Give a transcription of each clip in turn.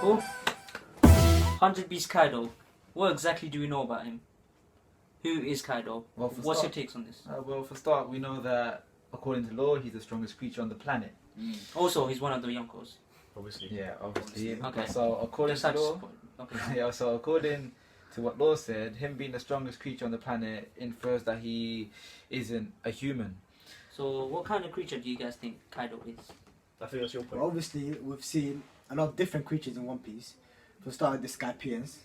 Who? 100 Beast Kaido. What exactly do we know about him? Who is Kaido? Well, What's your takes on this? Well, for start, we know that according to law, he's the strongest creature on the planet. Also, he's one of the yonkos. Obviously. Yeah, obviously. Okay. So according Just to had to law, support. Okay. yeah. So according to what law said, him being the strongest creature on the planet infers that he isn't a human. So, what kind of creature do you guys think Kaido is? I think that's your point. Well, obviously, we've seen a lot of different creatures in One Piece. For start, the Skypians.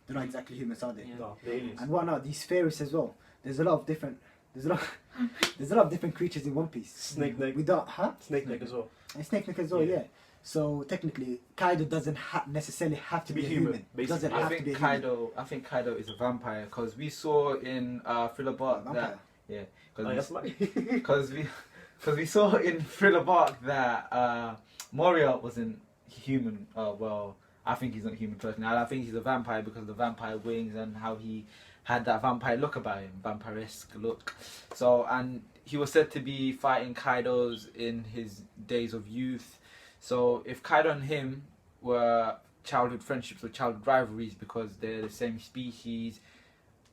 They're not exactly humans, are they? Yeah. No, the aliens. And what now? These fairies as well. There's a lot of different. There's a lot of different creatures in One Piece. Snake neck. We don't, huh? Snake neck as well. And Snake Neck as well, Yeah. yeah. So technically, Kaido doesn't necessarily have to be a human. basically. Doesn't I have to think be a human. I think Kaido is a vampire because we saw in Thriller Bark Vampire. that Oh, that's mine. because we saw in Thriller Bark that Moria wasn't human. Well, I think he's not human personally. I think he's a vampire because of the vampire wings and how he had that vampire look about him, vampiresque look. So, and he was said to be fighting Kaido's in his days of youth. So if Kaido and him were childhood friendships or childhood rivalries because they're the same species,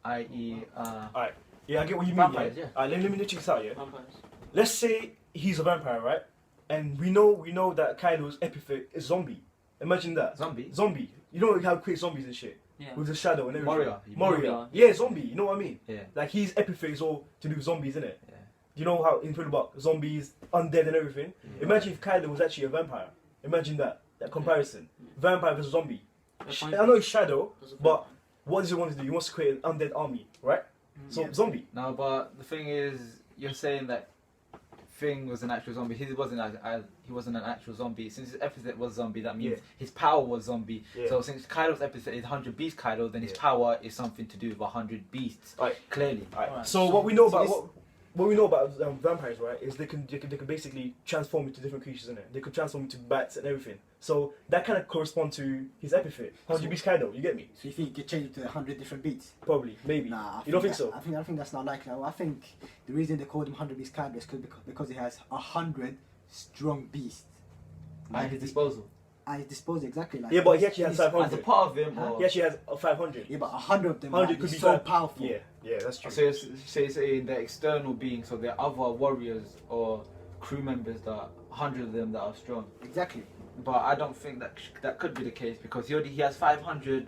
i.e. Alright. Yeah, I get what you mean. Vampires, yeah. Alright, let me check this out, yeah. Vampires. Let's say he's a vampire, right? And we know that Kaido's epithet is zombie. Imagine that. Zombie? Zombie. You know how to create zombies and shit? Yeah. With the shadow and everything. Moria. Moria. Yeah, zombie. You know what I mean? Yeah. Like his epithet is all to do with zombies, isn't it? Yeah. You know how in Thriller Bark, zombies, undead and everything? Yeah. Imagine if Kaido was actually a vampire. Imagine that comparison. Vampire versus zombie. That's I fine. know it's shadow, That's a but point. what does he want to do? He wants to create an undead army, right? So Yeah. zombie. No, but the thing is, you're saying that Thing was an actual zombie. He wasn't an actual zombie. Since his epithet was zombie, that means Yeah. his power was zombie. Yeah. So since Kaido's epithet is 100 Beast Kaido, then his Yeah. power is something to do with 100 beasts. Right. Clearly. Alright. So what we know so about this- what we know about vampires, right, is they can basically transform into different creatures, innit? They could transform into bats and everything. So that kind of corresponds to his epithet. 100 Beast Kaido, you get me? So you think you could change it to 100 different beats? Probably, maybe. Nah, You don't think so? I think that's not likely. I think the reason they called him 100 Beast Kaido is because he has 100 strong beasts At his disposal. at his disposal. Exactly. Like Yeah, but he actually has he's- 500. As a part of him, Huh? or He actually has 500. Yeah, but 100 of them 100 are could be so five- powerful. Yeah, that's true. so you're saying the external beings, so there are other warriors or crew members that 100 of them that are strong. Exactly. But I don't think that could be the case because he has 500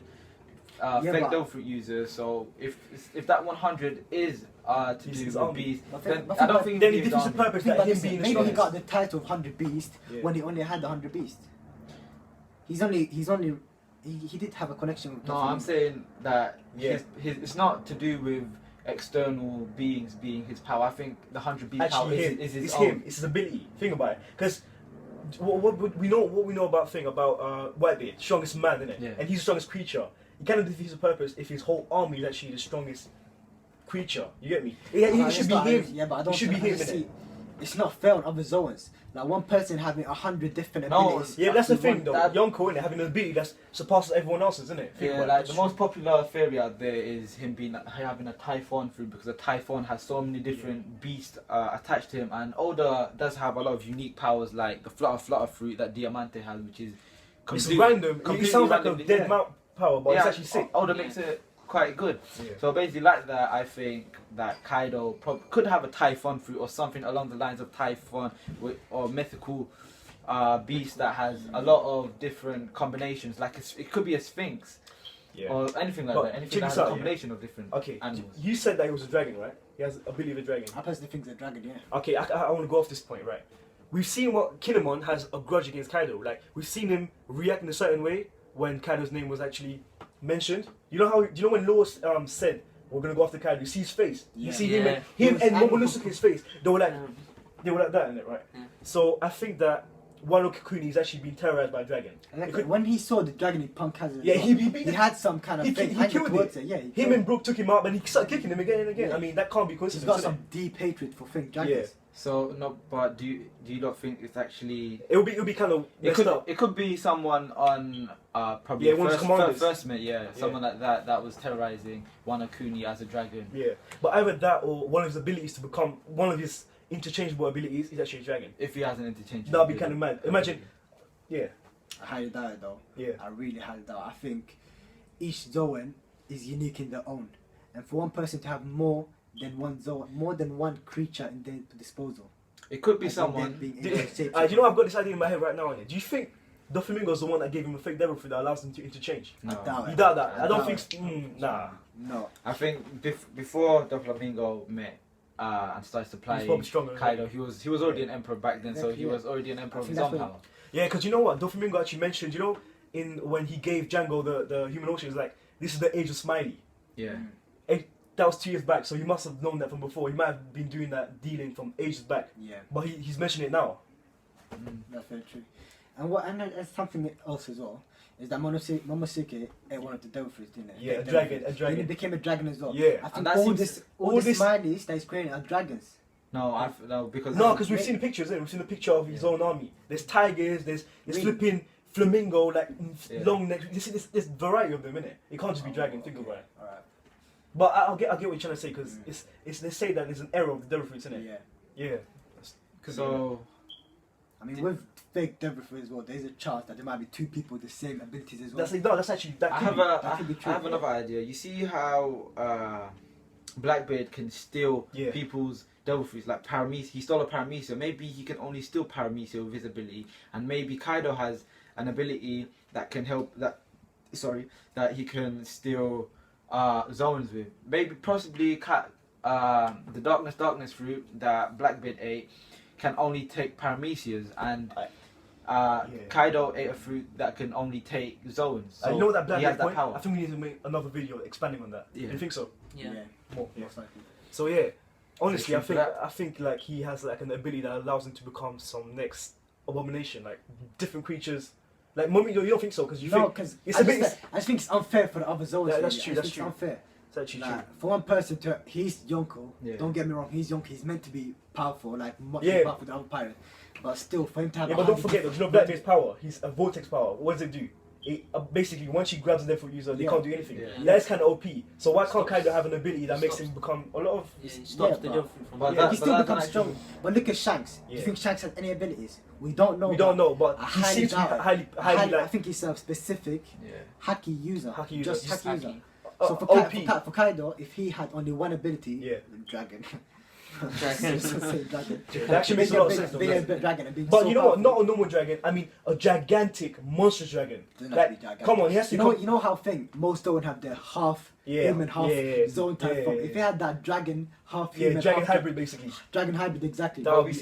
Yeah, fake but- dough fruit users. So if that 100 is to He's do his with army. beasts, But then think- but I don't think think then he it defeats the army. purpose Think that about him this, being the maybe he strongest. got the title of 100 Beast Yeah. when he only had the 100 Beast. He did have a connection with No, I'm saying that Yeah. his it's not to do with external beings being his power. I think the 100 beast power Actually, him. is his It's own. him. It's his ability. Think about it, because what we know about Whitebeard, strongest man, isn't it? Yeah. And he's the strongest creature. He kind of defeats the purpose if his whole army is actually the strongest creature. You get me? It should be him. Yeah, but I don't It should be think- him, I see, innit? it's not fair on other Zoans. Like one person having 100 different No, abilities. Yeah, that's the with thing one- though. that- Yonko, innit, having an ability that surpasses everyone else's, isn't it? Think Yeah, about like it. the most popular theory out there is him being having a typhon fruit because a typhon has so many different beasts attached to him, and Oda does have a lot of unique powers like the flutter fruit that Diamante has, which is It's random. It completely sounds like a randomly- dead yeah. mount power, but it's actually sick. Oda makes it quite good. Yeah. So basically, like that, I think that Kaido could have a typhon fruit or something along the lines of typhon or mythical beast that has a lot of different combinations. Like it could be a sphinx Yeah. or anything like But that. Anything check that this has a out, yeah. combination of different Okay, animals. you said that he was a dragon, right? He has the ability of a dragon. I personally think it's a dragon, yeah. Okay, I want to go off this point, right? We've seen what Kinemon has a grudge against Kaido. Like, we've seen him react in a certain way when Kaido's name was actually mentioned. You know when Law said, we're going to go after Kaido, you see his face. You Yeah. see Yeah. him He and was him and angry. Momonosuke's face. They were like Yeah. that, innit, right? Yeah. So I think that Wano Kukuni is actually being terrorized by a dragon. And It like, could- when he saw the dragon in Punk Hazard, Yeah, he beat it. had some kind of He fake killed anger towards it. it. Yeah, Him and Brook took him out, and he started kicking him again and again. Yeah. I mean, that can't be he's coincidence. got innit? some deep hatred for fake dragons. So no, but do you not think it's actually? It'll be kind of It messed up. could be someone on probably Yeah, one of his commanders. first mate, someone like that was terrorizing Wano Kuni as a dragon. Yeah, but either that or one of his abilities to become one of his interchangeable abilities is actually a dragon. If he has an interchange. That'd be kind of mad. Imagine, yeah. I highly doubt it though. Yeah. I really highly doubt. I think each Zoan is unique in their own, and for one person to have more than one Zoan, more than one creature in their disposal. It could be I think someone. they're being Do able to you know I've got this idea in my head right now, innit? Do you think Doflamingo's the one that gave him a fake devil fruit that allows him to interchange? I doubt You it. doubt that? I don't doubt think. it. Nah. No. I think before Doflamingo met and started to play He's probably stronger. Kaido, he was already an emperor back then, so he Yeah. was already an emperor I of think his own that's what- power. Yeah, because you know what? Doflamingo actually mentioned, you know, when he gave Django the human ocean, he's like, this is the age of Smiley. Yeah. That was 2 years back, so he must have known that from before. He might have been doing that dealing from ages back, Yeah. but he's mentioning it now. That's very true. And there's something else as well. Is that Momosuke ate one of the devil fruits, didn't it? Yeah, a Devil dragon, fruit. a dragon. Then it became a dragon as well. Yeah. I think And that all seems- the this- smileys that he's creating are dragons. No, because No, because we've seen the pictures, innit? We've seen the picture of his own army. There's tigers, there's Really? flipping flamingo, like Yeah. long neck. You see, there's variety of them, innit? It can't just be dragon. Think about it. Alright. But I get what you're trying to say, because it's they say that there's an error of the devil fruits, innit? Yeah. Yeah. so I mean, with fake devil fruit as well, there's a chance that there might be two people with the same abilities as well. That's actually that I could have be. that could be true. I have another idea. You see how Blackbeard can steal Yeah. people's devil fruits, like Paramecia. He stole a Paramecia. Maybe he can only steal Paramecia with his ability, and maybe Kaido has an ability that can help that he can steal zones with. Maybe possibly the darkness fruit that Blackbeard ate can only take Paramecias, and Kaido ate a fruit that can only take zones. So You know that he has Blackbeard that point? power. I think we need to make another video expanding on that. Yeah. You think so? Yeah. More. Yeah. Most likely. So yeah, honestly, Thank you for I think like he has like an ability that allows him to become some next abomination, like different creatures. Like Mummy, you don't think so? Because you No, think because it's I a bit. just think it's unfair for the other zones. Yeah, that's really. true, I that's think true. It's unfair. It's actually true. Like, for one person to, he's Yonko. Yeah. Don't get me wrong, he's Yonko. He's meant to be powerful, like much Yeah. more powerful than other pirates. But still, for him to have, Yeah, but don't forget though. You know Blackbeard's power. He's a vortex power. What does it do? It, basically, once she grabs a devil user, they Yeah. can't do anything. Yeah. That's kind of OP. So why can't Stops. Kaido have an ability that makes Stops. him become a lot of? It stops Yeah, the but- devil fruit from but happening. that- he still but becomes that's strong. But look at Shanks. Do Yeah. you think Shanks has any abilities? We don't know. We don't know, but I he highly seems to be doubt it. highly I like think he's a specific Yeah. hacky user. Haki user, Just just hacky user. Haki. So for, OP. for Kaido, if he had only one ability, Yeah. dragon. Dragon. Say dragon. That actually makes a lot of sense. though, Being doesn't a it? dragon and being But so you know what? powerful. Not a normal dragon. I mean, a gigantic, monstrous dragon. Doesn't have to be Like, gigantic. come on, he has to You know how most don't have their half Yeah, human, half yeah, zone type yeah, form. yeah, If yeah. they had that dragon, half Yeah, human, dragon half hybrid basically. dragon hybrid, exactly. That But would we've be-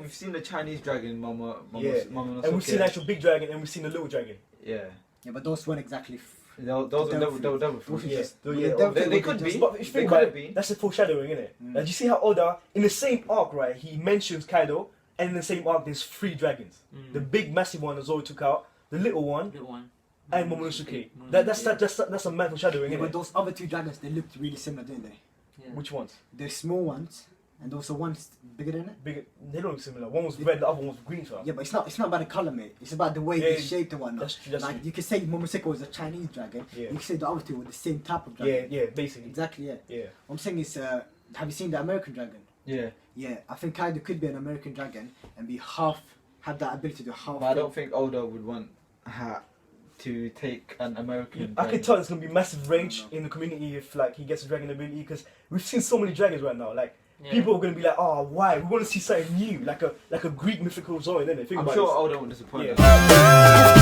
seen the Chinese dragon, Yeah. And we've seen the actual big dragon and we've seen the little dragon. Yeah. Yeah, but those weren't exactly. Those The are devil devil fruits. fruits. Those are Yeah. just- Yeah. the devil They fruit could were just- be. But if you They think could about have it, been. that's the foreshadowing, isn't it? Like, you see how Oda, in the same arc, right, he mentions Kaido, and in the same arc there's 3 dragons. Mm. The big, massive one that Zoro took out, the little one, Little one. and Momonosuke. That's a mad foreshadowing, Yeah, isn't but it? those other two dragons, they looked really similar, didn't they? Yeah. Which ones? They're small ones, and also one's bigger than it. Big, they don't look similar. One was red, the other one was green, fam. Yeah, but it's not about the color, mate. It's about the way Yeah, they're shaped and whatnot. That's true, that's Like true. you could say Momosuke was a Chinese dragon. Yeah. You could say the other two were the same type of Yeah, dragon. yeah, basically. Exactly. Yeah. Yeah. What I'm saying is, have you seen the American dragon? Yeah. Yeah, I think Kaido could be an American dragon and be have that ability to half. But I don't think Oda would want to take an American. I could dragon. tell there's gonna be massive rage in the community if like he gets a dragon ability because we've seen so many dragons right now. Like Yeah. people are gonna be like, oh, why? We want to see something new, like a Greek mythical Zoro, innit? Think I'm about sure this. Oda won't disappoint Yeah. us.